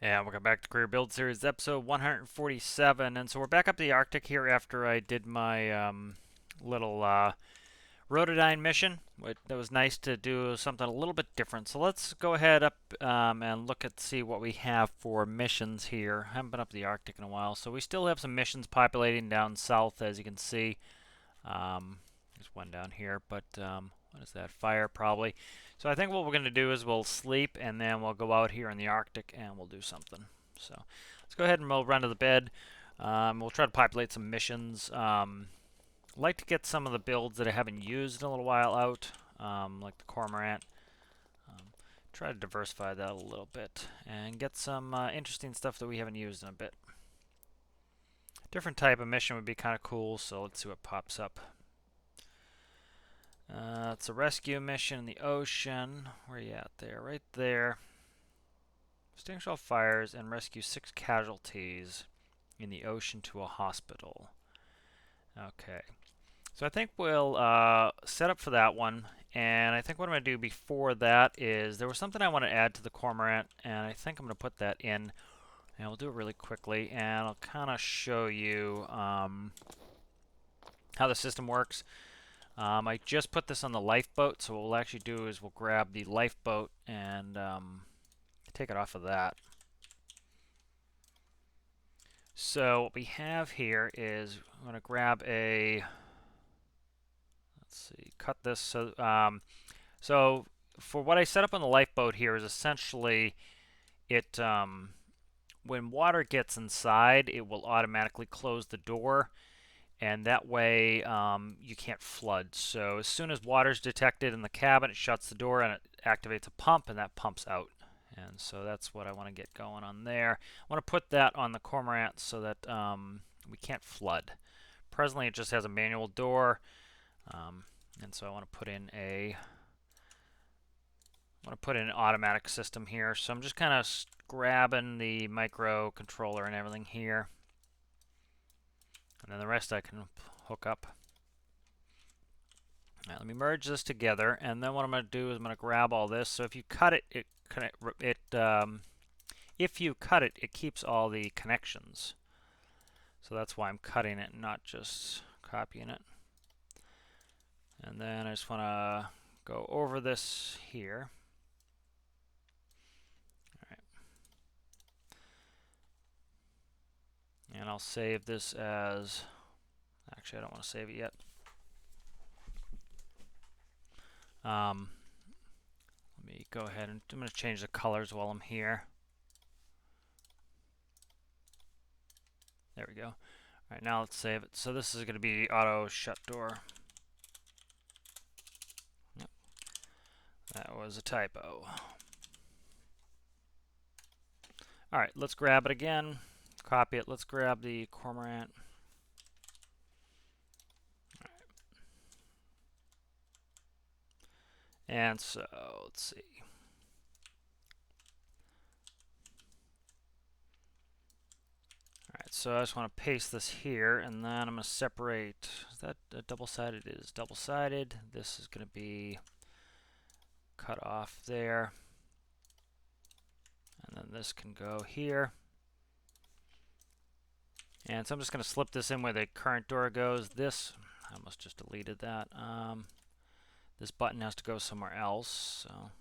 And welcome back to Career Build Series, episode 147. And so we're back up to the Arctic here after I did my little Rotodyne mission. That was nice to do something a little bit different. So let's go ahead up and look at see what we have for missions here. I haven't been up to the Arctic in a while, so we still have some missions populating down south, as you can see. There's one down here, but what is that? Fire, probably. So I think what we're going to do is we'll sleep, and then we'll go out here in the Arctic, and we'll do something. So let's go ahead and we'll run to the bed. We'll try to populate some missions. Like to get some of the builds that I haven't used in a little while out, like the Cormorant. Try to diversify that a little bit and get some interesting stuff that we haven't used in a bit. Different type of mission would be kind of cool, so let's see what pops up. It's a rescue mission in the ocean. Where are you at there? Right there. Extinguish all fires and rescue 6 casualties in the ocean to a hospital. Okay. So I think we'll set up for that one. And I think what I'm going to do before that is there was something I want to add to the Cormorant, and I think I'm going to put that in. And we'll do it really quickly, and I'll kind of show you how the system works. I just put this on the lifeboat, so what we'll actually do is we'll grab the lifeboat and take it off of that. So what we have here is I'm going to grab a, let's see, cut this. So for what I set up on the lifeboat here is essentially it, when water gets inside, it will automatically close the door. And that way you can't flood. So as soon as water's detected in the cabin, it shuts the door and it activates a pump, and that pumps out. And so that's what I want to get going on there. I want to put that on the Cormorant so that we can't flood. Presently it just has a manual door, and so I want to put in an automatic system here. So I'm just kind of grabbing the microcontroller and everything here. And then the rest I can hook up. All right, let me merge this together, and then what I'm going to do is I'm going to grab all this. So if you cut it, if you cut it, it keeps all the connections. So that's why I'm cutting it, not just copying it. And then I just want to go over this here. All right. And I'll save this as, actually I don't want to save it yet. Let me go ahead and I'm going to change the colors while I'm here. There we go. All right, now let's save it. So this is going to be auto shut door. Yep. That was a typo. All right, let's grab it again. Copy it. Let's grab the Cormorant. All right. And so let's see. Alright, so I just want to paste this here, and then I'm going to separate. Is that double-sided? It is double-sided. This is going to be cut off there. And then this can go here. And so I'm just going to slip this in where the current door goes. This, I almost just deleted that. This button has to go somewhere else. So.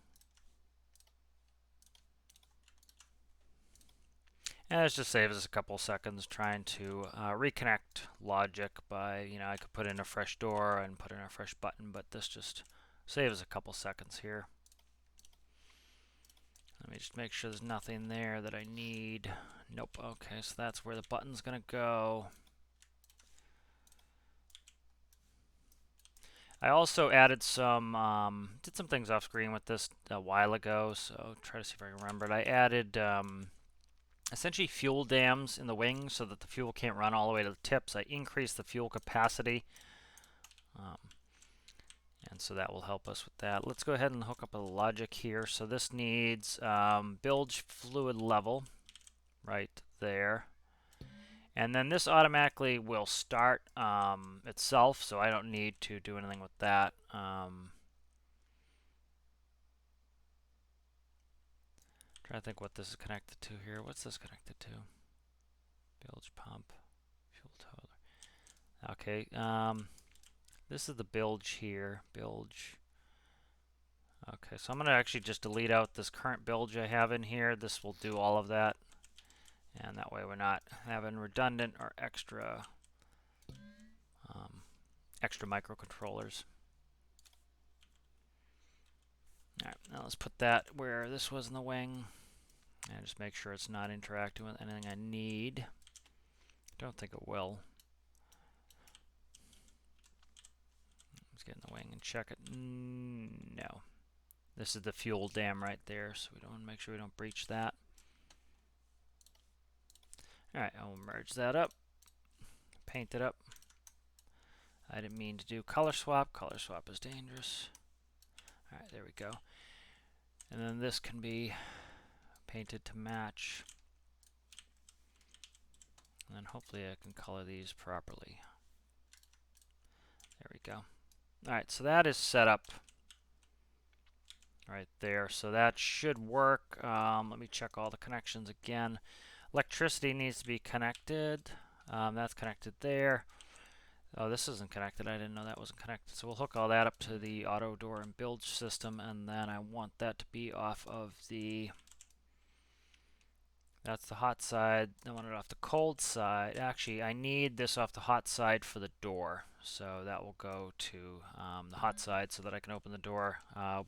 And let's just save us a couple seconds trying to reconnect logic by, I could put in a fresh door and put in a fresh button, but this just saves a couple seconds here. Let me just make sure there's nothing there that I need. Nope. Okay, so that's where the button's going to go. I also added some, did some things off screen with this a while ago, so try to see if I can remember it. I added essentially fuel dams in the wings so that the fuel can't run all the way to the tips. I increased the fuel capacity, and so that will help us with that. Let's go ahead and hook up a logic here. So this needs bilge fluid level right there. And then this automatically will start itself, so I don't need to do anything with that. Trying trying to think what this is connected to here. What's this connected to? Bilge pump, fuel toiler. Okay, this is the bilge here. Bilge. Okay, so I'm going to actually just delete out this current bilge I have in here. This will do all of that. And that way we're not having redundant or extra microcontrollers. Alright, now let's put that where this was in the wing. And just make sure it's not interacting with anything I need. Don't think it will. Let's get in the wing and check it. No. This is the fuel dam right there, so we don't want to make sure we don't breach that. Alright, I will merge that up. Paint it up. I didn't mean to do color swap. Color swap is dangerous. Alright, there we go. And then this can be painted to match. And then hopefully I can color these properly. There we go. Alright, so that is set up right there. So that should work. Let me check all the connections again. Electricity needs to be connected. That's connected there. Oh, this isn't connected. I didn't know that wasn't connected. So we'll hook all that up to the auto door and bilge system, and then I want that to be off of the... That's the hot side. I want it off the cold side. Actually, I need this off the hot side for the door. So that will go to the hot side so that I can open the door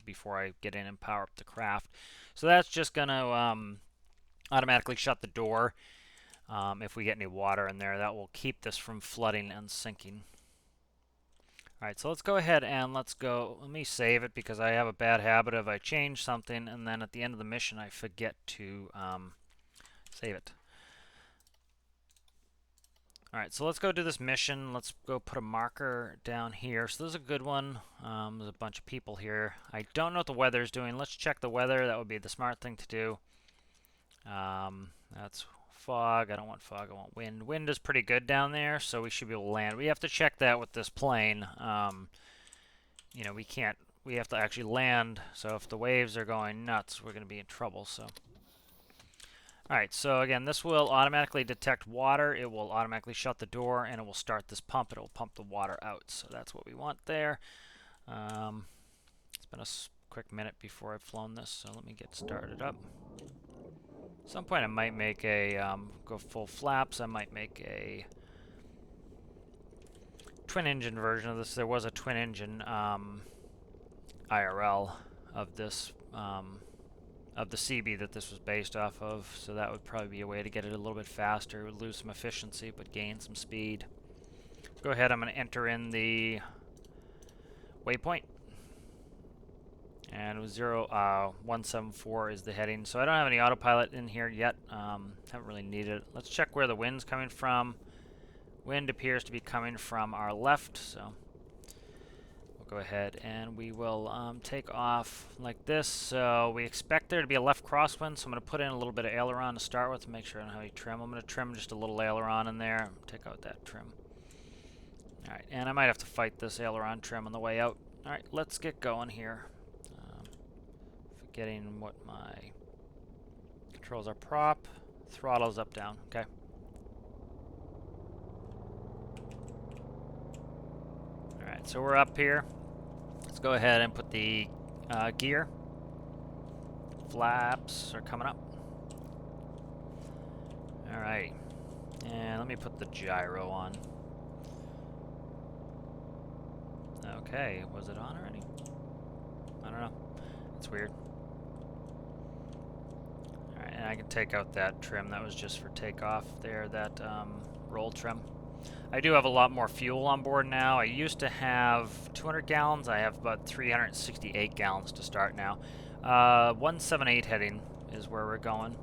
before I get in and power up the craft. So that's just going to automatically shut the door if we get any water in there. That will keep this from flooding and sinking. Alright, so let's go ahead and let me save it, because I have a bad habit of I change something and then at the end of the mission I forget to save it. Alright, so let's go do this mission. Let's go put a marker down here. So this is a good one. There's a bunch of people here. I don't know what the weather is doing. Let's check the weather. That would be the smart thing to do. That's fog. I don't want fog. I want wind. Wind is pretty good down there, so we should be able to land. We have to check that with this plane. You know, we have to actually land, so if the waves are going nuts, we're going to be in trouble. So, alright, so again, this will automatically detect water. It will automatically shut the door, and it will start this pump. It will pump the water out, so that's what we want there. It's been a quick minute before I've flown this, so let me get started up. At some point I might make a, go full flaps. I might make a twin engine version of this. There was a twin engine IRL of this, of the CB that this was based off of, so that would probably be a way to get it a little bit faster. It would lose some efficiency but gain some speed. Go ahead, I'm going to enter in the waypoint. And 174 is the heading. So I don't have any autopilot in here yet. Haven't really needed it. Let's check where the wind's coming from. Wind appears to be coming from our left, so we'll go ahead and we will take off like this. So we expect there to be a left crosswind, so I'm going to put in a little bit of aileron to start with to make sure I don't have any trim. I'm going to trim just a little aileron in there. Take out that trim. Alright, and I might have to fight this aileron trim on the way out. Alright, let's get going here. Forgetting what my controls are. Prop, throttle's up, down. Okay. Alright, so we're up here. Let's go ahead and put the gear. Flaps are coming up. Alright. And let me put the gyro on. Okay, was it on already? I don't know. It's weird. Alright, and I can take out that trim. That was just for takeoff there, that roll trim. I do have a lot more fuel on board now. I used to have 200 gallons. I have about 368 gallons to start now. 178 heading is where we're going.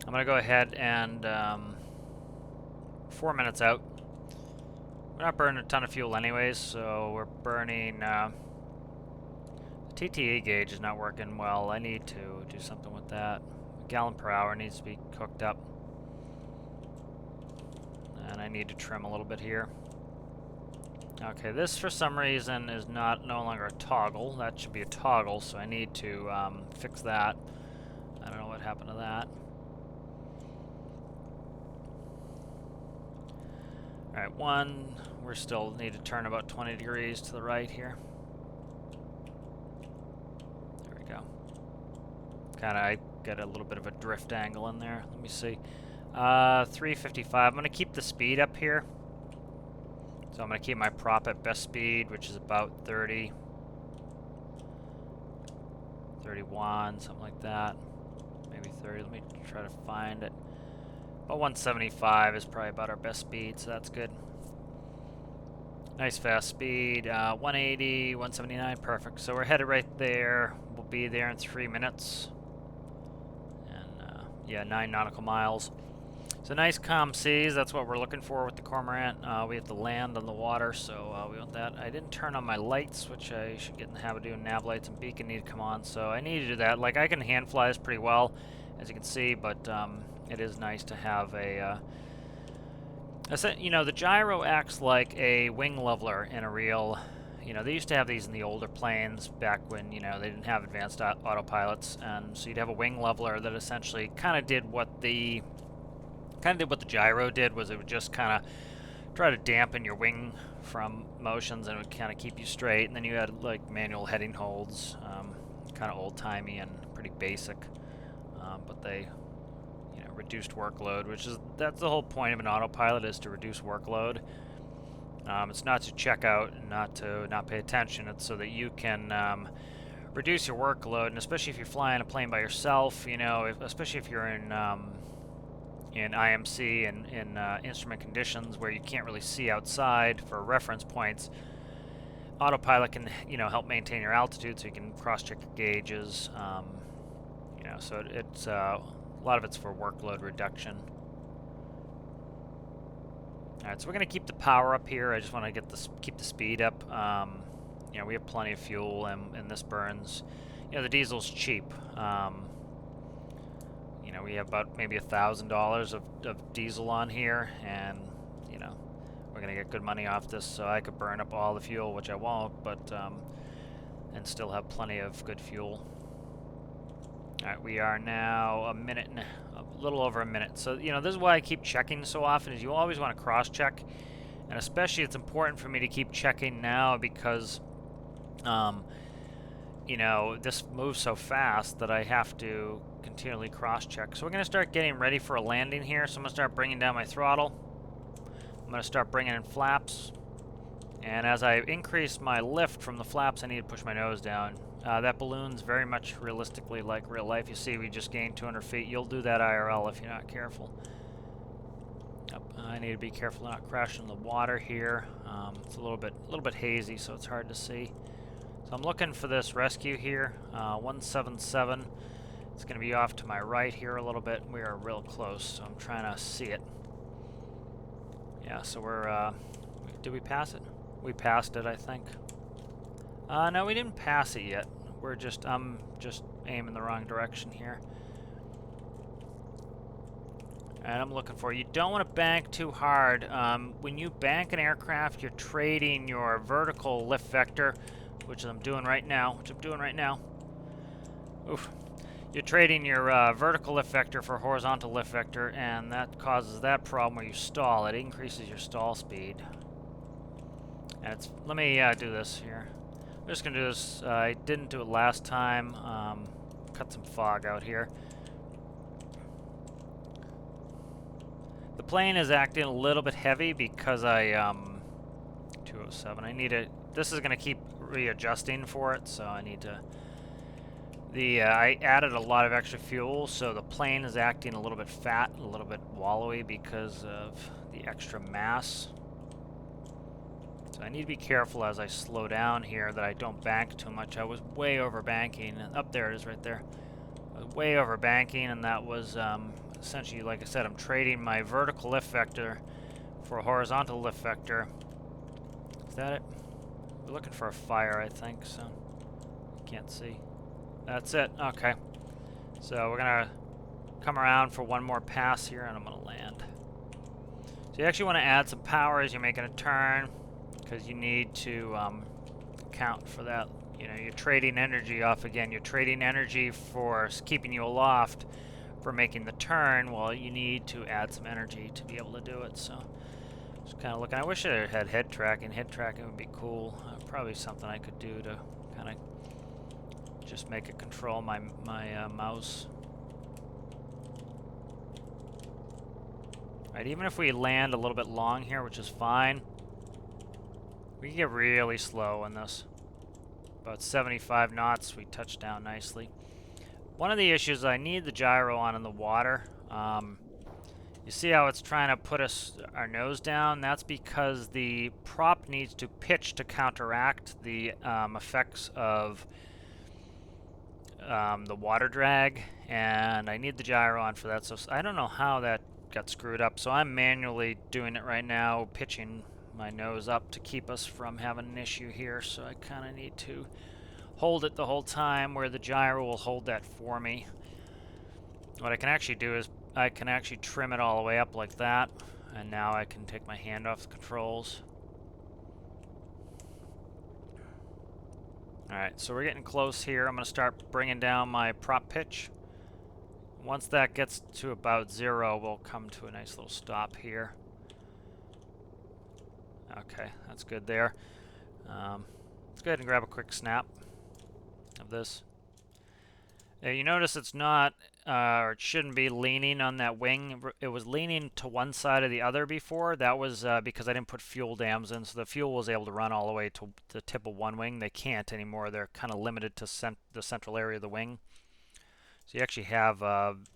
I'm going to go ahead and 4 minutes out. We're not burning a ton of fuel anyways, so we're burning... the TTE gauge is not working well. I need to do something with that. A gallon per hour needs to be cooked up. And I need to trim a little bit here. Okay, this for some reason is no longer a toggle. That should be a toggle, so I need to fix that. happened to that. Alright, one. We still need to turn about 20 degrees to the right here. There we go. Kind of, I got a little bit of a drift angle in there. Let me see. 355. I'm going to keep the speed up here. So I'm going to keep my prop at best speed, which is about 30. 31, something like that. Maybe 30. Let me try to find it. About 175 is probably about our best speed, so that's good. Nice fast speed. 180, 179, perfect. So we're headed right there. We'll be there in 3 minutes. And yeah, 9 nautical miles. So nice calm seas. That's what we're looking for with the Cormorant. We have to land on the water, so we want that. I didn't turn on my lights, which I should get in the habit of doing. Nav lights and beacon need to come on, so I need to do that. Like, I can hand fly this pretty well, as you can see, but it is nice to have a... you know, the gyro acts like a wing leveler in a real... You know, they used to have these in the older planes back when, you know, they didn't have advanced autopilots, and so you'd have a wing leveler that essentially kind of did what the gyro did, was it would just kind of try to dampen your wing from motions, and it would kind of keep you straight. And then you had like manual heading holds, kind of old-timey and pretty basic, but they, you know, reduced workload, that's the whole point of an autopilot, is to reduce workload. It's not to check out and not pay attention. It's so that you can reduce your workload, and especially if you're flying a plane by yourself, you know, especially if you're in IMC and in instrument conditions where you can't really see outside for reference points, autopilot can, you know, help maintain your altitude, so you can cross-check your gauges. You know, so it's a lot of it's for workload reduction. All right, so we're going to keep the power up here. I just want to keep the speed up. You know, we have plenty of fuel, and this burns. You know, the diesel's cheap. You know, we have about maybe $1,000 of diesel on here, and, you know, we're going to get good money off this, so I could burn up all the fuel, which I won't, but, and still have plenty of good fuel. Alright, we are now a little over a minute. So, you know, this is why I keep checking so often, is you always want to cross-check, and especially it's important for me to keep checking now because, you know, this moves so fast that I have to continually cross-check. So we're going to start getting ready for a landing here. So I'm going to start bringing down my throttle. I'm going to start bringing in flaps. And as I increase my lift from the flaps, I need to push my nose down. That balloon's very much realistically like real life. You see we just gained 200 feet. You'll do that IRL if you're not careful. Yep, I need to be careful not crashing in the water here. It's a little bit hazy, so it's hard to see. So I'm looking for this rescue here, 177. It's going to be off to my right here a little bit. We are real close, so I'm trying to see it. Yeah, so we're, did we pass it? We passed it, I think. No, we didn't pass it yet. I'm just aiming the wrong direction here. And I'm looking for, you don't want to bank too hard. When you bank an aircraft, you're trading your vertical lift vector, which I'm doing right now. Oof. You're trading your vertical lift vector for horizontal lift vector, and that causes that problem where you stall. It increases your stall speed. And let me do this here. I'm just going to do this. I didn't do it last time. Cut some fog out here. The plane is acting a little bit heavy because 207. This is going to keep readjusting for it, so I need to... I added a lot of extra fuel, so the plane is acting a little bit fat, a little bit wallowy because of the extra mass. So I need to be careful as I slow down here that I don't bank too much. I was way over banking. Up there it is right there. I was way over banking, and that was essentially, like I said, I'm trading my vertical lift vector for a horizontal lift vector. Is that it? We're looking for a fire, I think, so can't see. That's it. Okay. So we're going to come around for one more pass here, and I'm going to land. So you actually want to add some power as you're making a turn, because you need to account for that. You know, you're trading energy off again. You're trading energy for keeping you aloft for making the turn, well, you need to add some energy to be able to do it. So just kind of looking. I wish I had head tracking. Head tracking would be cool. Probably something I could do to kind of just make it control my mouse. Right, even if we land a little bit long here, which is fine, we can get really slow in this. About 75 knots, we touch down nicely. One of the issues, I need the gyro on in the water. You see how it's trying to put our nose down? That's because the prop needs to pitch to counteract the effects of the water drag, and I need the gyro on for that. So I don't know how that got screwed up. So I'm manually doing it right now, pitching my nose up to keep us from having an issue here. So I kind of need to hold it the whole time, where the gyro will hold that for me. What I can actually do is I can actually trim it all the way up like that, and now I can take my hand off the controls. Alright, so we're getting close here. I'm going to start bringing down my prop pitch. Once that gets to about 0, we'll come to a nice little stop here. Okay, that's good there. Let's go ahead and grab a quick snap of this. You notice it's not, or it shouldn't be leaning on that wing. It was leaning to one side or the other before. That was because I didn't put fuel dams in, so the fuel was able to run all the way to the tip of one wing. They can't anymore. They're kind of limited to the central area of the wing. So you actually have,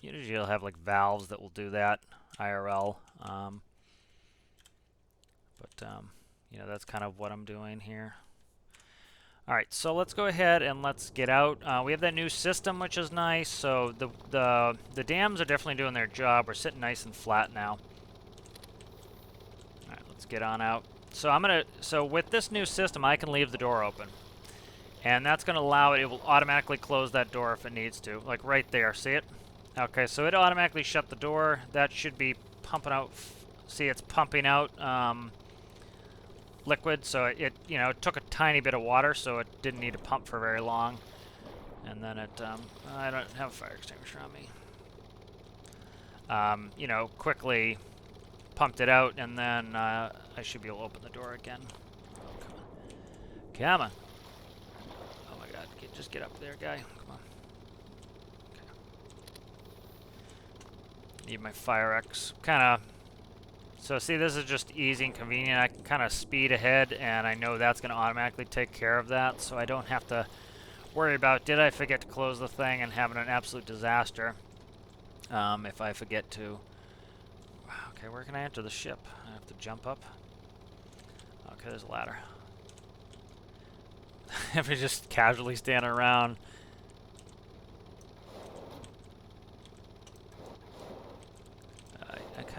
usually you'll have like valves that will do that, IRL. You know, that's kind of what I'm doing here. Alright, so let's go ahead and let's get out. We have that new system, which is nice. So the dams are definitely doing their job. We're sitting nice and flat now. Alright, let's get on out. So with this new system, I can leave the door open. And that's going to allow it will automatically close that door if it needs to. Like right there, see it? Okay, so it automatically shut the door. That should be pumping out, see it's pumping out liquid, so it took a tiny bit of water, so it didn't need to pump for very long. And then it, I don't have a fire extinguisher on me. Quickly pumped it out, and then I should be able to open the door again. Oh, come on. Oh my God, just get up there, guy. Come on. Okay. Need my fire X. So see, this is just easy and convenient. I can kind of speed ahead, and I know that's going to automatically take care of that, so I don't have to worry about, did I forget to close the thing, and having an absolute disaster if I forget to. Okay, where can I enter the ship? I have to jump up. Okay, there's a ladder. If you're just casually standing around.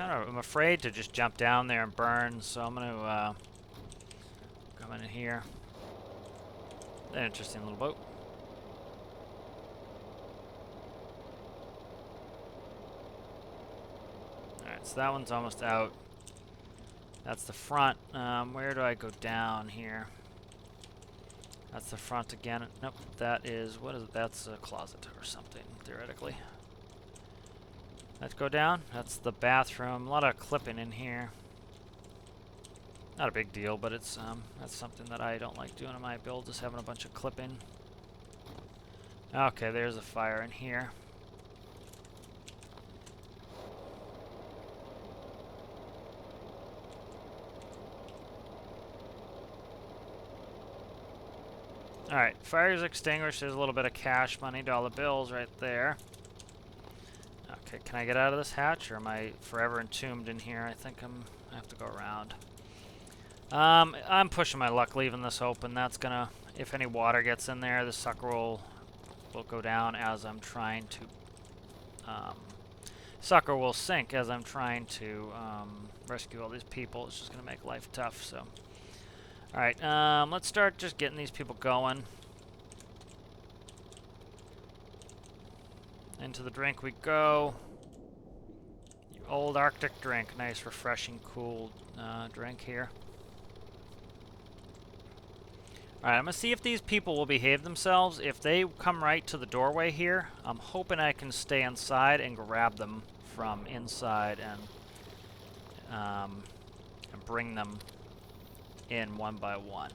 I'm afraid to just jump down there and burn, so I'm going to come in here. An interesting little boat. Alright, so that one's almost out. That's the front. Where do I go down here? That's the front again. Nope, that is, what is it? That's a closet or something, theoretically. Let's go down. That's the bathroom. A lot of clipping in here. Not a big deal, but it's that's something that I don't like doing in my build, just having a bunch of clipping. Okay, there's a fire in here. Alright, fire's extinguished. There's a little bit of cash money, dollar bills right there. Okay, can I get out of this hatch, or am I forever entombed in here? I think I have to go around. I'm pushing my luck leaving this open. That's gonna, if any water gets in there, the sucker will go down as I'm trying to, sucker will sink as I'm trying to rescue all these people. It's just gonna make life tough, so. Alright, let's start just getting these people going. Into the drink we go. Old Arctic drink. Nice, refreshing, cool drink here. Alright, I'm going to see if these people will behave themselves. If they come right to the doorway here, I'm hoping I can stay inside and grab them from inside and bring them in one by one.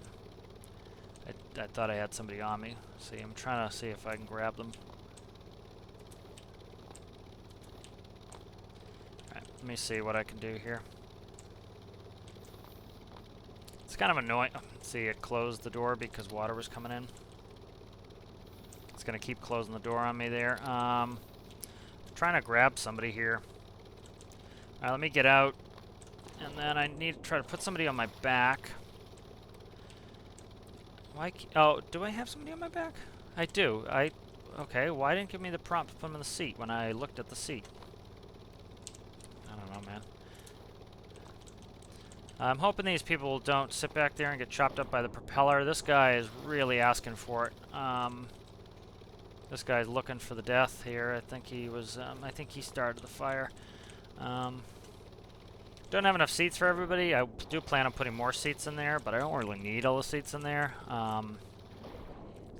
I thought I had somebody on me. See, I'm trying to see if I can grab them. Alright, let me see what I can do here. It's kind of annoying. See, it closed the door because water was coming in. It's going to keep closing the door on me there. Trying to grab somebody here. Alright, let me get out. And then I need to try to put somebody on my back. Why? Oh, do I have somebody on my back? I do. Okay, why didn't it give me the prompt to put them in the seat when I looked at the seat? I don't know, man. I'm hoping these people don't sit back there and get chopped up by the propeller. This guy is really asking for it. This guy's looking for the death here. I think he was. I think he started the fire. Don't have enough seats for everybody. I do plan on putting more seats in there, but I don't really need all the seats in there. As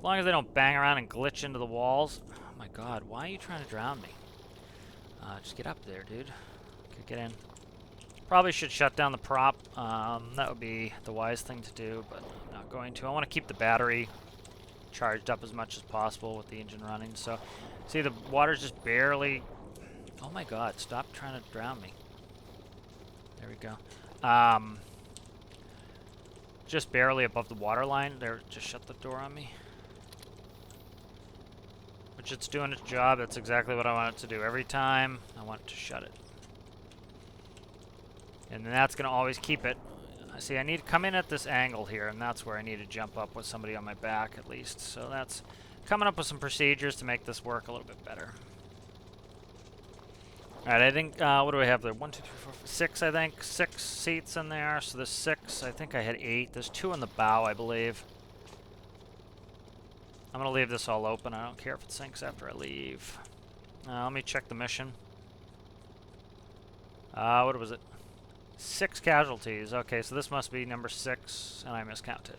long as they don't bang around and glitch into the walls. Oh my God! Why are you trying to drown me? Just get up there, dude. Okay, get in. Probably should shut down the prop. That would be the wise thing to do, but I'm not going to. I want to keep the battery charged up as much as possible with the engine running. So, see, the water's just barely... Oh my God, stop trying to drown me. There we go. Just barely above the water line. There, just shut the door on me. Which it's doing its job. That's exactly what I want it to do. Every time, I want it to shut it. And then that's going to always keep it. See, I need to come in at this angle here, and that's where I need to jump up with somebody on my back at least. So that's coming up with some procedures to make this work a little bit better. Alright, I think, what do I have there? 1, 2, 3, 4, 5, 6, I think. 6 seats in there. So there's 6. I think I had 8. There's 2 in the bow, I believe. I'm going to leave this all open. I don't care if it sinks after I leave. Let me check the mission. What was it? 6 casualties. Okay, so this must be number 6, and I miscounted.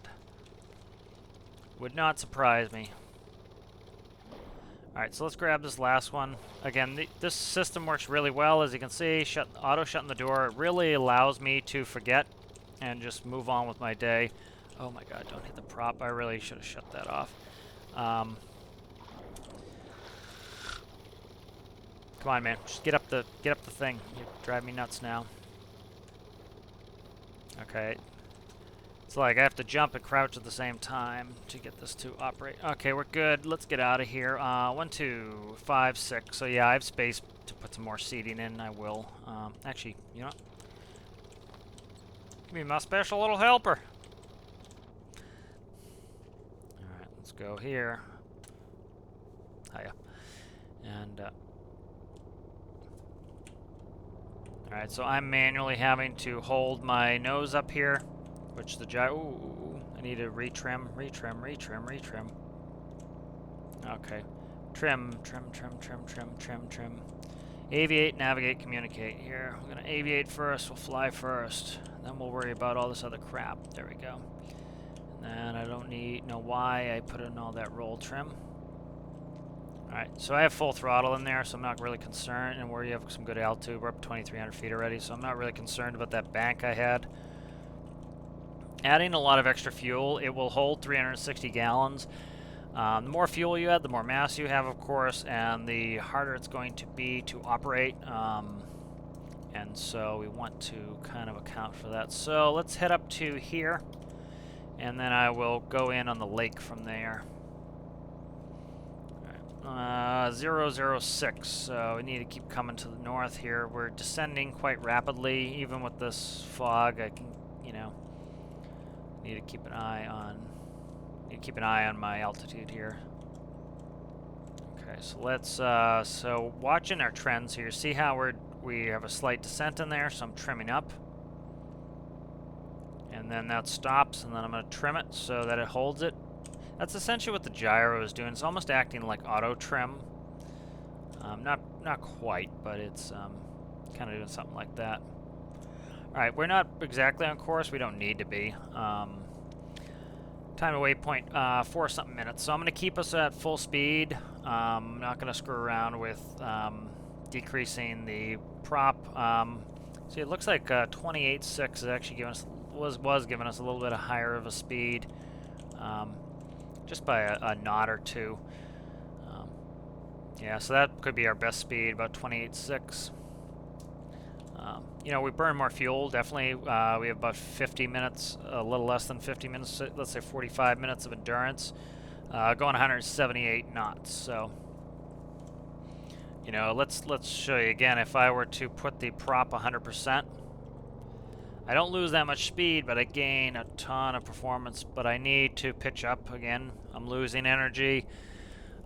Would not surprise me. Alright, so let's grab this last one. Again, this system works really well. As you can see, auto shutting the door. It really allows me to forget and just move on with my day. Oh my God, don't hit the prop. I really should have shut that off. Come on, man. Just get up the thing. You drive me nuts now. Okay. It's like I have to jump and crouch at the same time to get this to operate. Okay, we're good. Let's get out of here. 1, 2, 5, 6. So yeah, I have space to put some more seating in. I will. Actually, you know what? Give me my special little helper. Alright, let's go here. Hiya. And, alright, so I'm manually having to hold my nose up here, which the ooh, I need to retrim. Okay. Trim. Aviate, navigate, communicate. Here, we're gonna aviate first, we'll fly first. Then we'll worry about all this other crap. There we go. And then I don't know why I put in all that roll trim. Alright, so I have full throttle in there, so I'm not really concerned. And where you have some good altitude, we're up 2,300 feet already, so I'm not really concerned about that bank I had. Adding a lot of extra fuel, it will hold 360 gallons. The more fuel you add, the more mass you have, of course, and the harder it's going to be to operate. And so we want to kind of account for that. So let's head up to here, and then I will go in on the lake from there. 006, so we need to keep coming to the north here. We're descending quite rapidly, even with this fog. I can, you know, need to keep an eye on my altitude here. Okay, so let's so watching our trends here. See how we have a slight descent in there, so I'm trimming up. And then that stops, and then I'm going to trim it so that it holds it. That's essentially what the gyro is doing. It's almost acting like auto trim. Not quite, but it's kind of doing something like that. All right, we're not exactly on course. We don't need to be. Time to waypoint 4 something minutes. So I'm going to keep us at full speed. I'm not going to screw around with decreasing the prop. See, it looks like 28.6 is actually giving us was giving us a little bit higher of a speed, just by a knot or two. Yeah, so that could be our best speed, about 28.6. You know, we burn more fuel, definitely. We have about 50 minutes, a little less than 50 minutes, let's say 45 minutes of endurance, going 178 knots. So, you know, let's show you again. If I were to put the prop 100%, I don't lose that much speed, but I gain a ton of performance. But I need to pitch up again. I'm losing energy,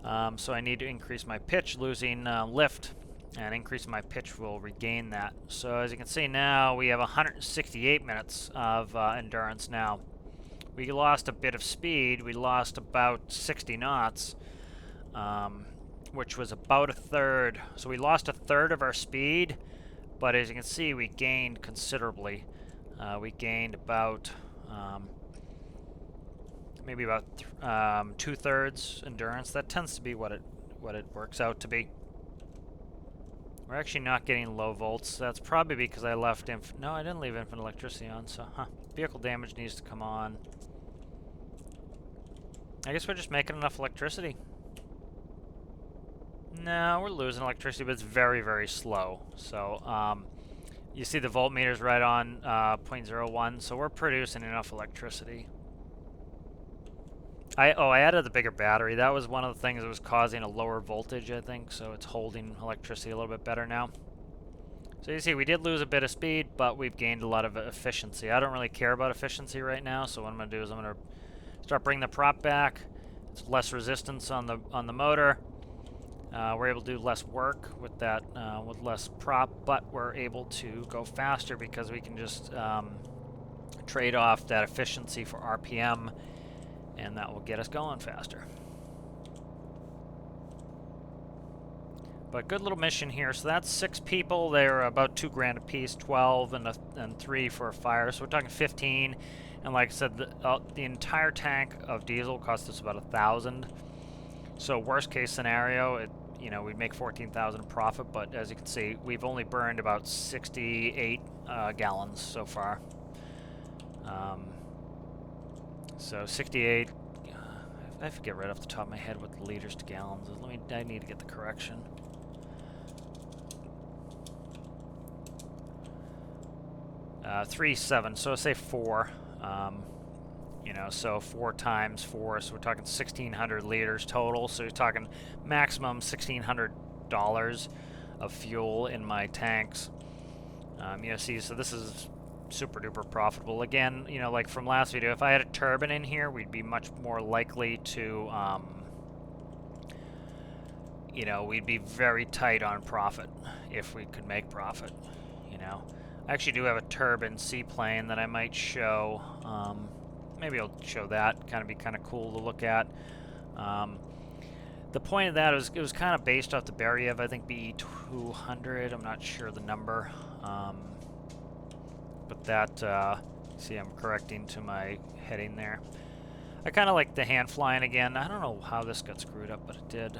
so I need to increase my pitch, losing lift. And increase my pitch will regain that. So as you can see now, we have 168 minutes of endurance now. We lost a bit of speed. We lost about 60 knots, which was about a third. So we lost a third of our speed, but as you can see, we gained considerably. We gained about maybe about 2/3 endurance. That tends to be what it works out to be. We're actually not getting low volts. That's probably because I left no, I didn't leave infinite electricity on, so vehicle damage needs to come on. I guess we're just making enough electricity. No, we're losing electricity, but it's very, very slow. So, you see the voltmeter's right on 0.01, so we're producing enough electricity. I added the bigger battery. That was one of the things that was causing a lower voltage, I think, so it's holding electricity a little bit better now. So you see, we did lose a bit of speed, but we've gained a lot of efficiency. I don't really care about efficiency right now, so what I'm going to do is I'm going to start bringing the prop back. It's less resistance on the motor. We're able to do less work with that, with less prop, but we're able to go faster because we can just trade off that efficiency for RPM, and that will get us going faster. But good little mission here. So that's 6 people. They're about $2 grand a piece, 12 and 3 for a fire. So we're talking 15. And like I said, the entire tank of diesel cost us about $1,000. So worst case scenario, you know, we'd make 14,000 profit. But as you can see, we've only burned about 68 gallons so far. So 68, I forget right off the top of my head what the liters to gallons is. I need to get the correction. Uh, 3.7, so say 4. You know, so 4 times 4, so we're talking 1,600 liters total. So you're talking maximum $1,600 of fuel in my tanks. You know, see, so this is super duper profitable. Again, you know, like from last video, if I had a turbine in here, we'd be much more likely to, you know, we'd be very tight on profit if we could make profit, you know. I actually do have a turbine seaplane that I might show. Maybe I'll show that. Be kind of cool to look at. The point of that is it was kind of based off the Beriev, I think BE200. I'm not sure the number. But that, see, I'm correcting to my heading there. I kind of like the hand flying again. I don't know how this got screwed up, but it did.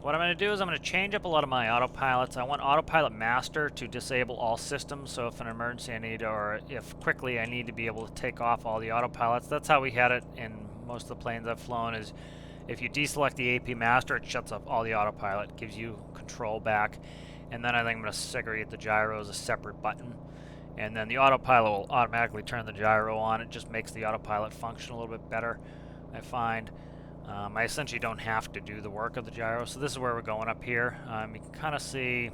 What I'm going to do is I'm going to change up a lot of my autopilots. I want Autopilot Master to disable all systems, so if an emergency I need, or if quickly I need to be able to take off all the autopilots. That's how we had it in most of the planes I've flown, is if you deselect the AP Master, it shuts off all the autopilot, gives you control back. And then I think I'm going to segregate the gyro as a separate button. And then the autopilot will automatically turn the gyro on. It just makes the autopilot function a little bit better, I find. I essentially don't have to do the work of the gyro. So this is where we're going up here. You can kind of see,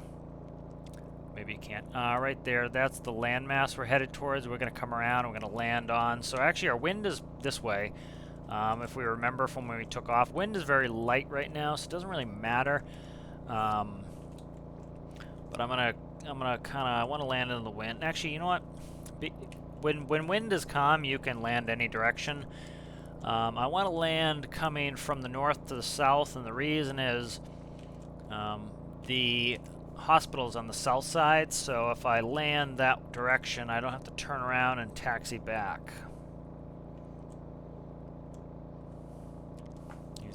maybe you can't, right there, that's the landmass we're headed towards. We're going to come around, we're going to land on. So actually our wind is this way. If we remember from when we took off, wind is very light right now, so it doesn't really matter. But I want to land in the wind. Actually, you know what? When wind is calm, you can land any direction. I want to land coming from the north to the south, and the reason is the hospital's on the south side, so if I land that direction, I don't have to turn around and taxi back.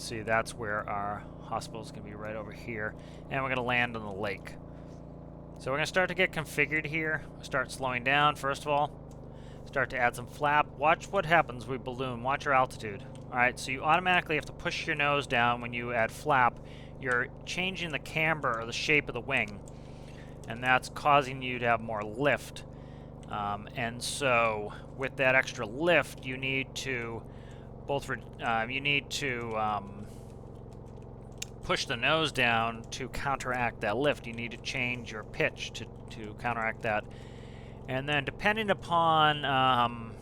see that's where our hospital is going to be, right over here. And we're going to land on the lake. So we're going to start to get configured here. Start slowing down, first of all. Start to add some flap. Watch what happens with balloon. Watch your altitude. Alright, so you automatically have to push your nose down when you add flap. You're changing the camber, or the shape of the wing. And that's causing you to have more lift. And so, with that extra lift, you need to push the nose down to counteract that lift. You need to change your pitch to counteract that. And then depending upon,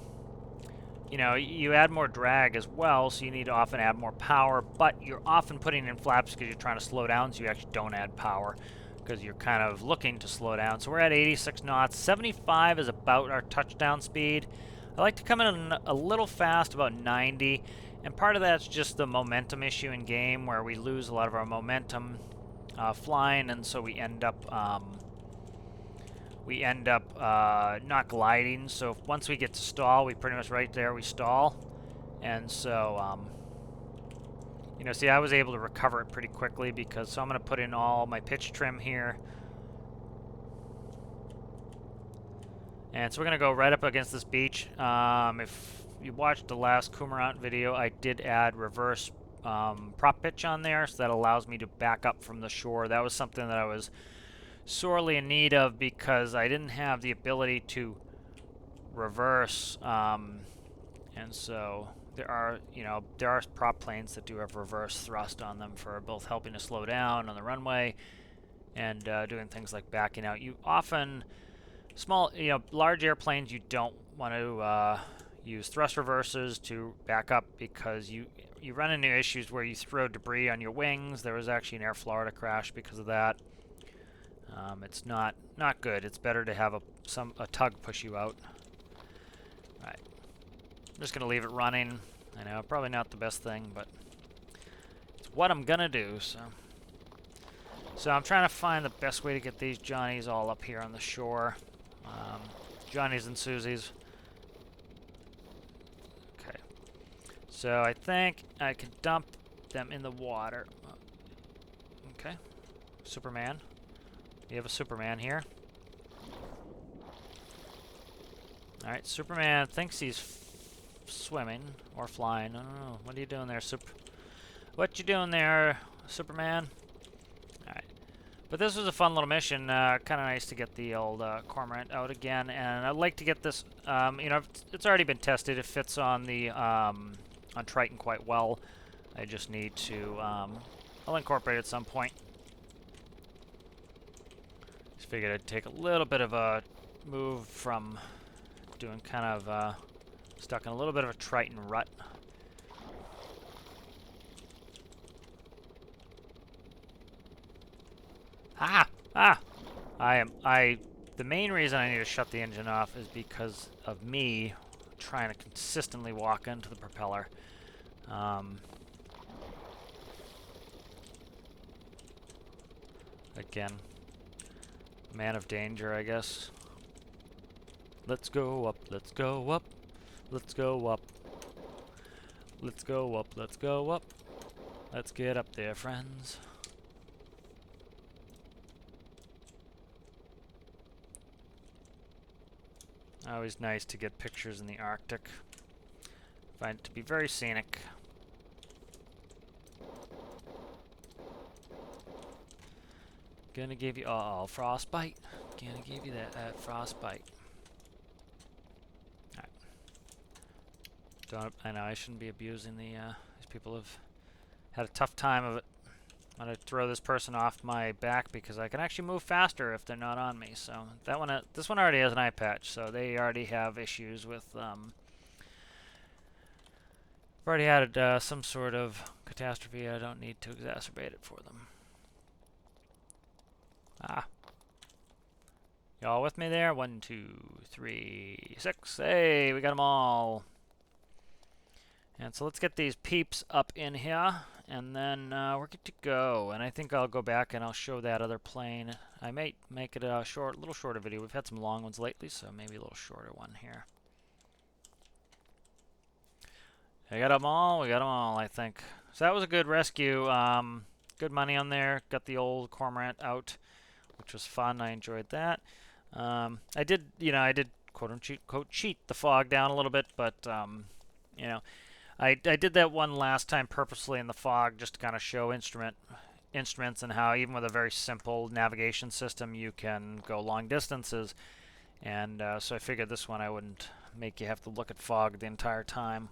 you know, you add more drag as well, so you need to often add more power, but you're often putting in flaps because you're trying to slow down, so you actually don't add power because you're kind of looking to slow down. So we're at 86 knots. 75 is about our touchdown speed. I like to come in a little fast, about 90, and part of that's just the momentum issue in game where we lose a lot of our momentum flying, and so we end up not gliding. So once we get to stall, we pretty much right there we stall, and so you know, see, I was able to recover it pretty quickly because, so I'm going to put in all my pitch trim here. And so we're going to go right up against this beach. If you watched the last Cormorant video, I did add reverse prop pitch on there, so that allows me to back up from the shore. That was something that I was sorely in need of because I didn't have the ability to reverse, and so there are prop planes that do have reverse thrust on them for both helping to slow down on the runway and doing things like backing out. You often, large airplanes, you don't want to use thrust reversers to back up because you run into issues where you throw debris on your wings. There was actually an Air Florida crash because of that. It's not good. It's better to have a tug push you out. All right. I'm just going to leave it running. I know, probably not the best thing, but it's what I'm going to do. So I'm trying to find the best way to get these Johnnies all up here on the shore. Johnnies and Susies. Okay. So I think I can dump them in the water. Okay. Superman. You have a Superman here. Alright, Superman thinks he's swimming or flying. I don't know. What are you doing there, What you doing there, Superman? Alright. But this was a fun little mission. Kind of nice to get the old Cormorant out again. And I'd like to get this, you know, it's already been tested. It fits on the, on Triton quite well. I just need to, I'll incorporate it at some point. Just figured I'd take a little bit of a move from doing kind of stuck in a little bit of a Triton rut. The main reason I need to shut the engine off is because of me trying to consistently walk into the propeller. Again, man of danger, I guess. Let's go up, let's go up, let's go up. Let's go up, let's go up. Let's get up there, friends. Always nice to get pictures in the Arctic. Find it to be very scenic. Gonna give you, oh, frostbite. Gonna give you that frostbite. I know I shouldn't be abusing the, these people have had a tough time of it. I'm going to throw this person off my back because I can actually move faster if they're not on me. So that one, this one already has an eye patch, so they already have issues with, I've already had some sort of catastrophe. I don't need to exacerbate it for them. Y'all with me there? 1, 2, 3, 6. Hey, we got them all. And so let's get these peeps up in here, and then we're good to go. And I think I'll go back and I'll show that other plane. I may make it a little shorter video. We've had some long ones lately, so maybe a little shorter one here. We got them all. We got them all, I think. So that was a good rescue. Good money on there. Got the old Cormorant out, which was fun. I enjoyed that. I did, I did quote cheat the fog down a little bit, but you know, I did that one last time purposely in the fog just to kind of show instruments and how even with a very simple navigation system you can go long distances. And so I figured this one I wouldn't make you have to look at fog the entire time.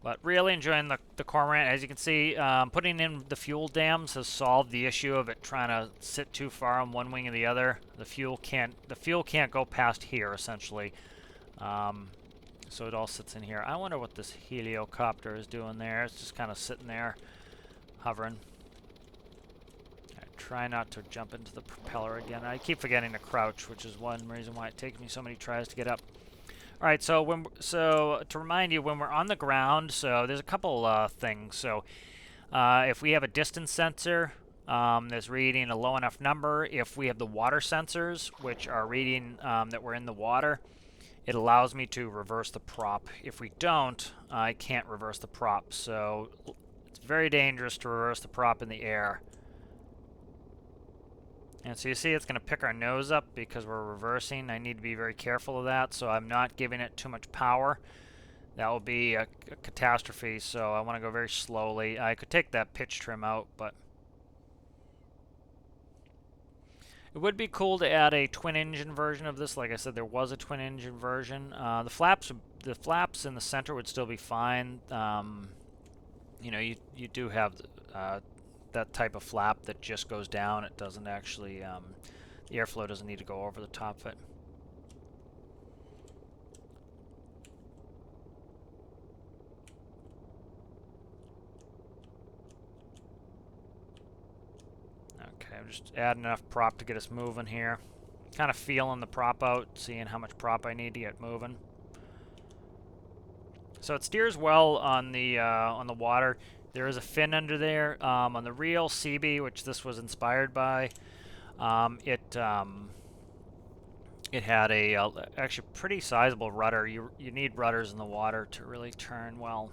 But really enjoying the Cormorant. As you can see, putting in the fuel dams has solved the issue of it trying to sit too far on one wing or the other. The fuel can't go past here essentially. So it all sits in here. I wonder what this heliocopter is doing there. It's just kind of sitting there, hovering. I try not to jump into the propeller again. I keep forgetting to crouch, which is one reason why it takes me so many tries to get up. All right, so to remind you, when we're on the ground, so there's a couple things. So if we have a distance sensor that's reading a low enough number, if we have the water sensors, which are reading that we're in the water, it allows me to reverse the prop. If we don't, I can't reverse the prop. So it's very dangerous to reverse the prop in the air. And so you see it's going to pick our nose up because we're reversing. I need to be very careful of that, so I'm not giving it too much power. That will be a catastrophe, so I want to go very slowly. I could take that pitch trim out, but it would be cool to add a twin-engine version of this. Like I said, there was a twin-engine version. The flaps in the center would still be fine. You know, you do have that type of flap that just goes down. It doesn't actually, the airflow doesn't need to go over the top of it. Okay, I'm just adding enough prop to get us moving here. Kind of feeling the prop out, seeing how much prop I need to get moving. So it steers well on the water. There is a fin under there. On the real CB, which this was inspired by, it had a actually pretty sizable rudder. You need rudders in the water to really turn well.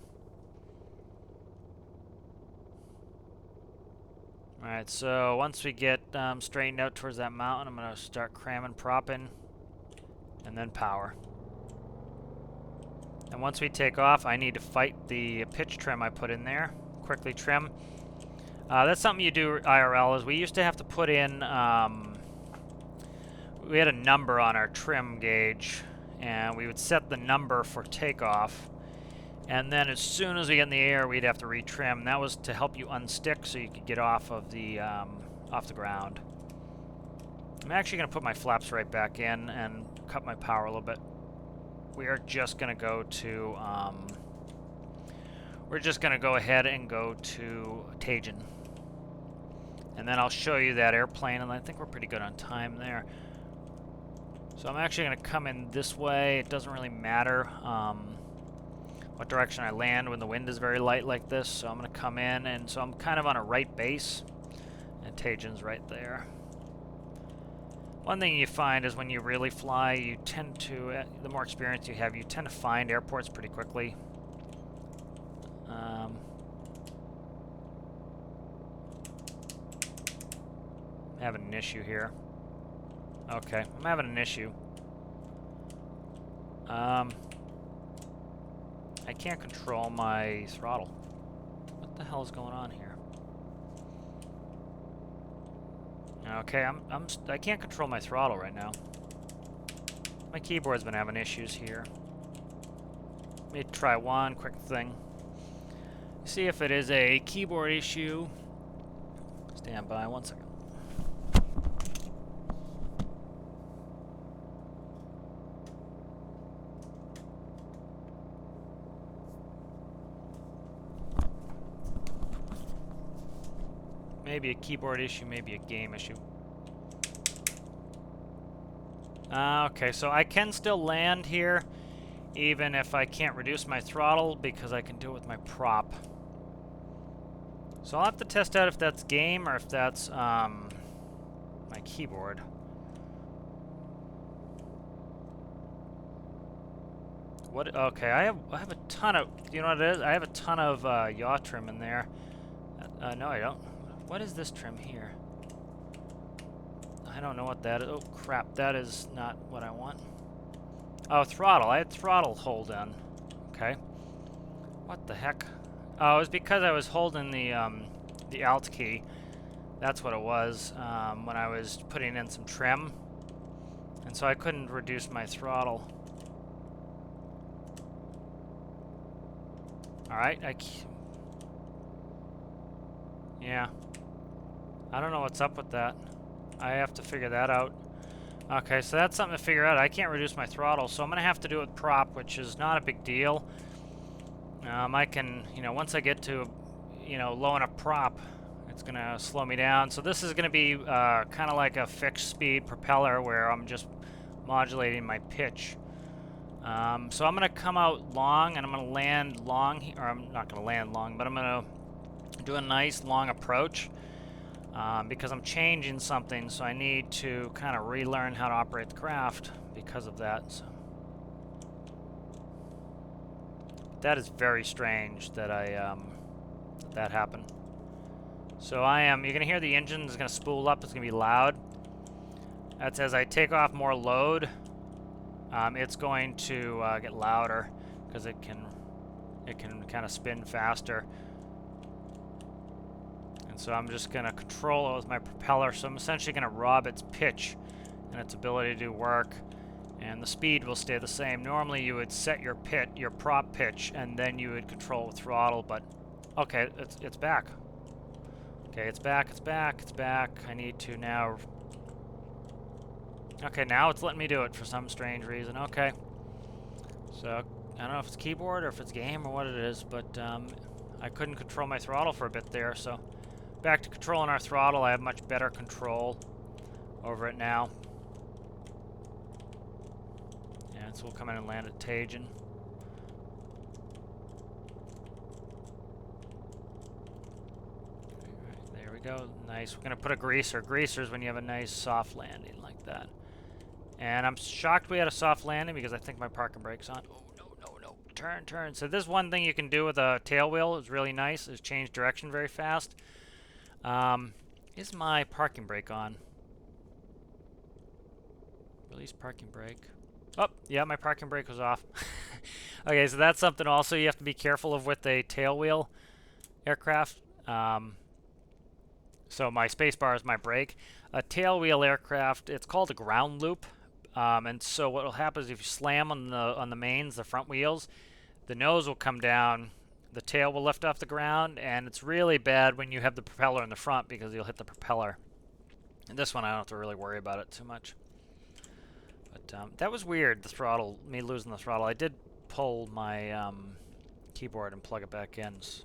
All right, so once we get straightened out towards that mountain, I'm going to start cramming prop in, and then power. And once we take off, I need to fight the pitch trim I put in there. Quickly trim. That's something you do IRL. Is we used to have to put in. We had a number on our trim gauge, and we would set the number for takeoff. And then as soon as we get in the air, we'd have to retrim. That was to help you unstick so you could get off of the ground. I'm actually going to put my flaps right back in and cut my power a little bit. We are just going to go to, we're just going to go ahead and go to Tajin. And then I'll show you that airplane, and I think we're pretty good on time there. So I'm actually going to come in this way. It doesn't really matter what direction I land when the wind is very light like this. So I'm going to come in, and so I'm kind of on a right base, and Tajin's right there. One thing you find is when you really fly, you tend to, the more experience you have, you tend to find airports pretty quickly. I'm having an issue here. Okay, I'm having an issue. I can't control my throttle. What the hell is going on here? Okay, I can't control my throttle right now. My keyboard's been having issues here. Let me try one quick thing. See if it is a keyboard issue. Stand by 1 second. Maybe a keyboard issue, maybe a game issue. Okay, so I can still land here, even if I can't reduce my throttle, because I can do it with my prop. So I'll have to test out if that's game or if that's my keyboard. What? Okay, I have a ton of. You know what it is? I have a ton of yaw trim in there. No, I don't. What is this trim here? I don't know what that is. Oh crap! That is not what I want. Oh, throttle. I had throttle hold in. Okay. What the heck? Oh, it was because I was holding the Alt key. That's what it was when I was putting in some trim, and so I couldn't reduce my throttle. All right, yeah. I don't know what's up with that. I have to figure that out. Okay, so that's something to figure out. I can't reduce my throttle, so I'm gonna have to do it with prop, which is not a big deal. I can, once I get to, low enough prop, it's gonna slow me down. So this is gonna be kind of like a fixed speed propeller where I'm just modulating my pitch. So I'm gonna come out long and I'm gonna land long, or I'm not gonna land long, but I'm gonna do a nice long approach because I'm changing something, so I need to kind of relearn how to operate the craft because of that. So that is very strange that that happened. So you're gonna hear the engine is gonna spool up. It's gonna be loud. That's as I take off more load. It's going to get louder because it can kind of spin faster. And so I'm just gonna control it with my propeller. So I'm essentially gonna rob its pitch and its ability to do work. And the speed will stay the same. Normally you would set your prop pitch, and then you would control with throttle, but okay, it's back. Okay, it's back, it's back, it's back. I need to now... Okay, now it's letting me do it for some strange reason. Okay. So, I don't know if it's keyboard or if it's game or what it is, but I couldn't control my throttle for a bit there, so back to controlling our throttle. I have much better control over it now. Yeah, so we'll come in and land at Tajin. There we go. Nice. We're going to put a greaser. Greasers when you have a nice soft landing like that. And I'm shocked we had a soft landing because I think my parking brake's on. Oh, no, no, no. Turn, turn. So this one thing you can do with a tail wheel is really nice, is change direction very fast. Is my parking brake on? Release parking brake. Oh, yeah, my parking brake was off. Okay, so that's something also you have to be careful of with a tail wheel aircraft. So my spacebar is my brake. A tail wheel aircraft, it's called a ground loop. And so what will happen is if you slam on the mains, the front wheels, the nose will come down, the tail will lift off the ground, and it's really bad when you have the propeller in the front because you'll hit the propeller. And this one I don't have to really worry about it too much. But that was weird, the throttle, me losing the throttle. I did pull my keyboard and plug it back in, so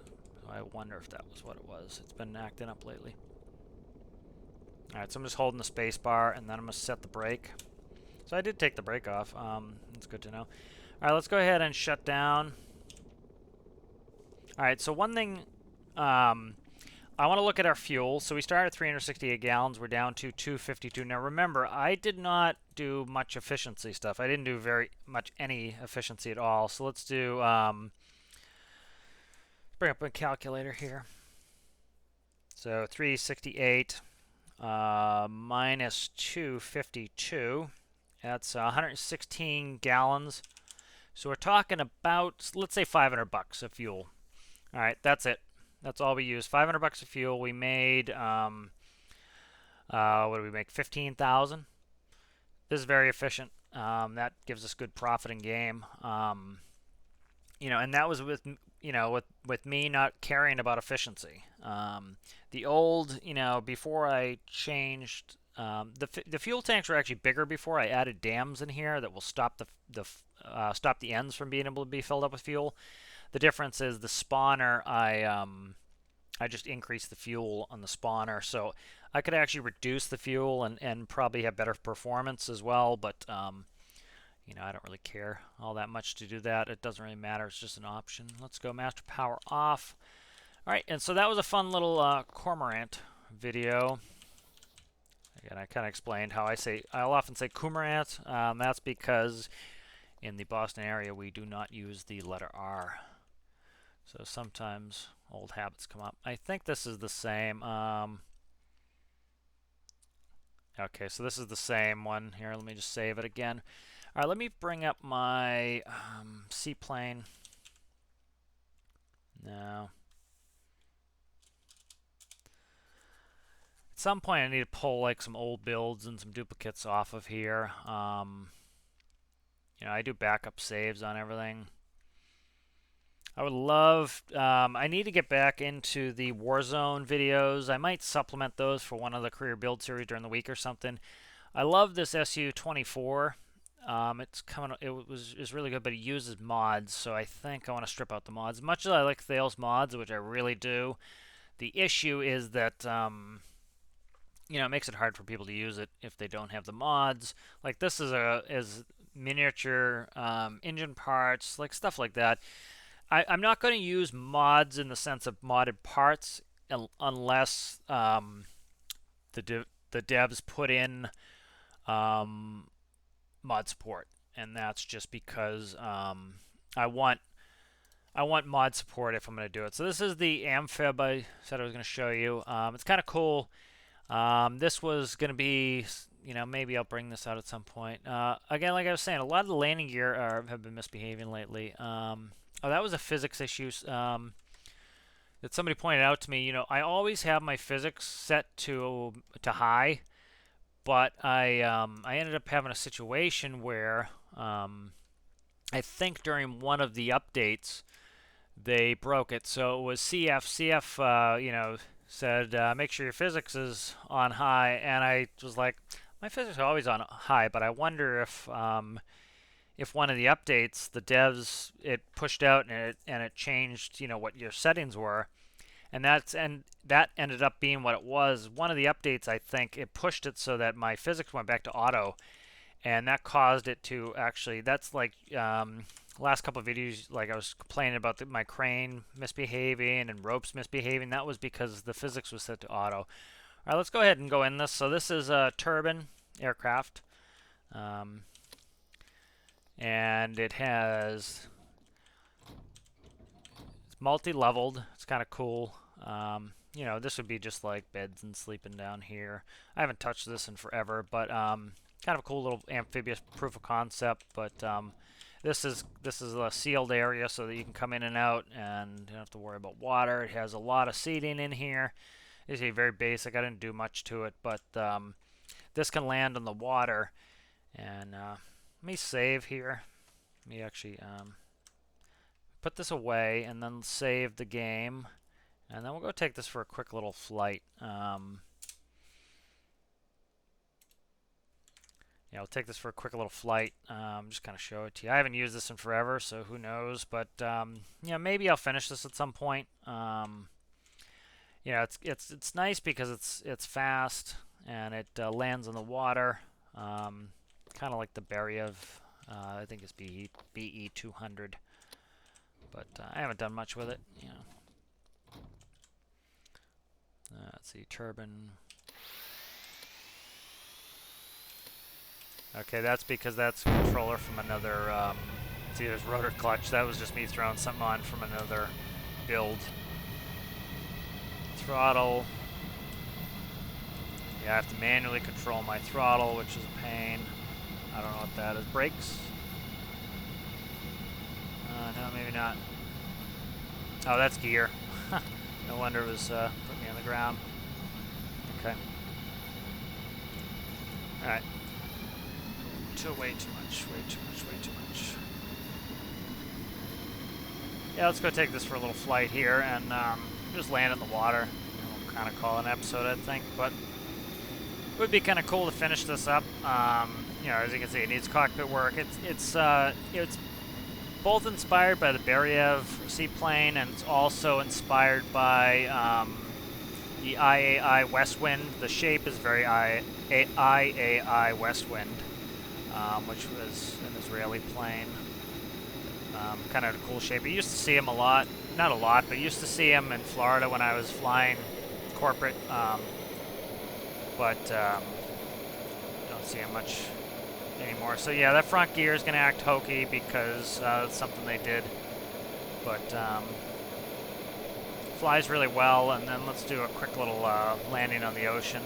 I wonder if that was what it was. It's been acting up lately. Alright, so I'm just holding the space bar, and then I'm going to set the brake. So I did take the brake off. That's good to know. Alright, let's go ahead and shut down. Alright, so one thing, I want to look at our fuel. So we started at 368 gallons. We're down to 252. Now remember, I did not do much efficiency stuff. I didn't do very much any efficiency at all. So let's do, bring up a calculator here. So 368 minus 252. That's 116 gallons. So we're talking about, let's say, $500 of fuel. All right, that's it. That's all we used. $500 of fuel. We made, what did we make? 15,000. This is very efficient. That gives us good profit in game. And that was with, with me not caring about efficiency. The old, before I changed, the fuel tanks were actually bigger before. I added dams in here that will stop the ends from being able to be filled up with fuel. The difference is the spawner, I just increased the fuel on the spawner, so I could actually reduce the fuel and probably have better performance as well, but I don't really care all that much to do that. It doesn't really matter. It's just an option. Let's go master power off. All right, and so that was a fun little Cormorant video. Again, I kind of explained how I'll often say Cormorant. That's because in the Boston area, we do not use the letter R. So sometimes old habits come up. I think this is the same. Okay, so this is the same one here. Let me just save it again. All right, let me bring up my seaplane. No. At some point, I need to pull like some old builds and some duplicates off of here. You know, I do backup saves on everything. I would love, I need to get back into the Warzone videos. I might supplement those for one of the career build series during the week or something. I love this SU-24. It's really good, but it uses mods, so I think I want to strip out the mods. As much as I like Thales mods, which I really do, the issue is that you know, it makes it hard for people to use it if they don't have the mods. Like this is miniature engine parts, like stuff like that. I'm not going to use mods in the sense of modded parts unless the devs put in mod support, and that's just because I want mod support if I'm going to do it. So this is the amphib I said I was going to show you. It's kind of cool. This was going to be, you know, maybe I'll bring this out at some point. Again, like I was saying, a lot of the landing gear have been misbehaving lately. Oh, that was a physics issue that somebody pointed out to me. You know, I always have my physics set to high, but I ended up having a situation where I think during one of the updates they broke it. So it was CF. CF, you know, said make sure your physics is on high, and I was like, my physics are always on high, but I wonder if one of the updates, the devs, it pushed out and it changed, you know, what your settings were, and that ended up being what it was. One of the updates, I think, it pushed it so that my physics went back to auto, and that caused it to actually. That's like last couple of videos, like I was complaining about my crane misbehaving and ropes misbehaving. That was because the physics was set to auto. All right, let's go ahead and go in this. So this is a turbine aircraft. And it has, it's multi-leveled. It's kind of cool. You know, this would be just like beds and sleeping down here. I haven't touched this in forever, but kind of a cool little amphibious proof of concept. But this is a sealed area so that you can come in and out and you don't have to worry about water. It has a lot of seating in here. It's very basic. I didn't do much to it, but this can land on the water. And let me save here. Let me actually put this away and then save the game. And then we'll go take this for a quick little flight. Yeah, I'll take this for a quick little flight. Just kind of show it to you. I haven't used this in forever, so who knows? But yeah, maybe I'll finish this at some point. You know, it's nice because it's fast and it lands on the water. Kind of like the Beriev, I think it's BE 200, but I haven't done much with it. You know. Let's see, turbine. Okay, that's because that's a controller from another. See, there's rotor clutch. That was just me throwing something on from another build. Throttle. Yeah, I have to manually control my throttle, which is a pain. I don't know what that is. Brakes? No, maybe not. Oh, that's gear. No wonder it was putting me on the ground. Okay. Alright. Way too much. Yeah, let's go take this for a little flight here and just land in the water. We'll kind of call it an episode, I think, but it would be kind of cool to finish this up. You know, as you can see, it needs cockpit work. It's both inspired by the Beriev seaplane, and it's also inspired by the IAI Westwind. The shape is very IAI Westwind, which was an Israeli plane. Kind of a cool shape. I used to see them a lot. Not a lot, but I used to see them in Florida when I was flying corporate. But don't see them much anymore. So yeah, that front gear is going to act hokey because it's something they did. But flies really well. And then let's do a quick little landing on the ocean.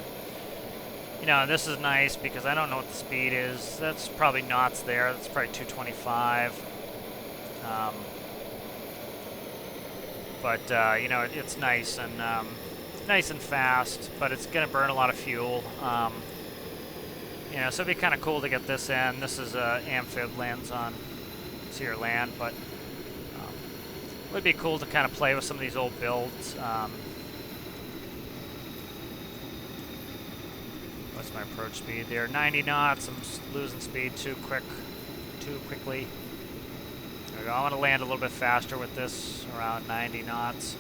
You know, this is nice because I don't know what the speed is. That's probably knots there. That's probably 225. But you know, it's nice and fast, but it's going to burn a lot of fuel. You know, so it'd be kind of cool to get this in. This is amphib, lands on sea or land, but it would be cool to kind of play with some of these old builds. What's my approach speed there? 90 knots. I'm losing speed too quickly. There we go. I want to land a little bit faster with this, around 90 knots.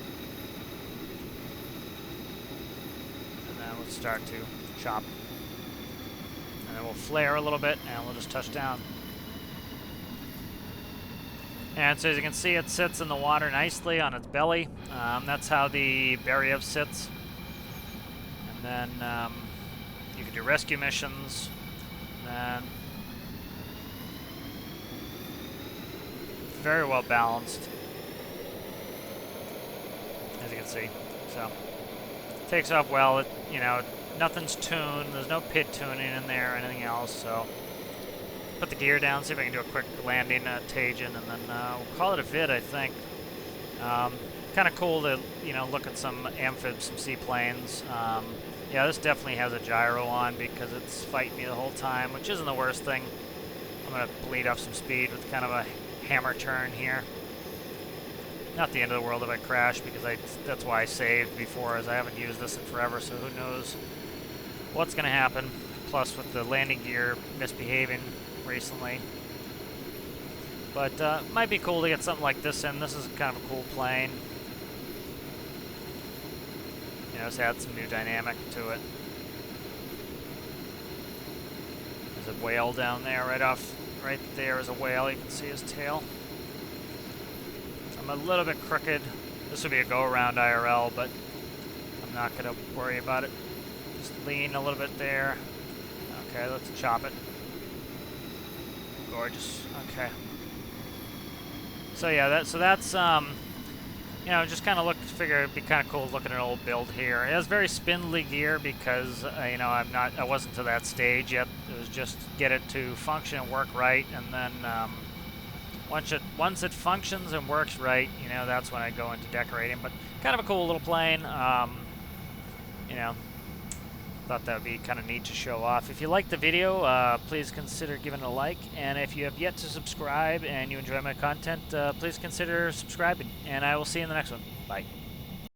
And then we'll start to chop. And then we'll flare a little bit, and we'll just touch down. And so as you can see, it sits in the water nicely on its belly. That's how the Beriev sits. And then you can do rescue missions. And then very well balanced, as you can see. So takes off well. It, you know, nothing's tuned. There's no PID tuning in there or anything else. So put the gear down, see if I can do a quick landing at Tajin, and then we'll call it a vid, I think. Kind of cool to, you know, look at some amphibs, some seaplanes. Yeah, this definitely has a gyro on because it's fighting me the whole time, which isn't the worst thing. I'm going to bleed off some speed with kind of a hammer turn here. Not the end of the world if I crash, because that's why I saved before, as I haven't used this in forever, so who knows what's going to happen. Plus with the landing gear misbehaving recently. But might be cool to get something like this in. This is kind of a cool plane. You know, just add some new dynamic to it. There's a whale down there, right there is a whale. You can see his tail. I'm a little bit crooked. This would be a go-around IRL, but I'm not going to worry about it. Just lean a little bit there. Okay, let's chop it. Gorgeous. Okay. So yeah, that's you know, just kind of figure it'd be kind of cool looking at an old build here. It has very spindly gear because you know, I wasn't to that stage yet. It was just get it to function and work right, and then once it functions and works right, you know, that's when I go into decorating. But kind of a cool little plane. You know, thought that would be kind of neat to show off. If you liked the video, please consider giving it a like. And if you have yet to subscribe and you enjoy my content, please consider subscribing. And I will see you in the next one. Bye.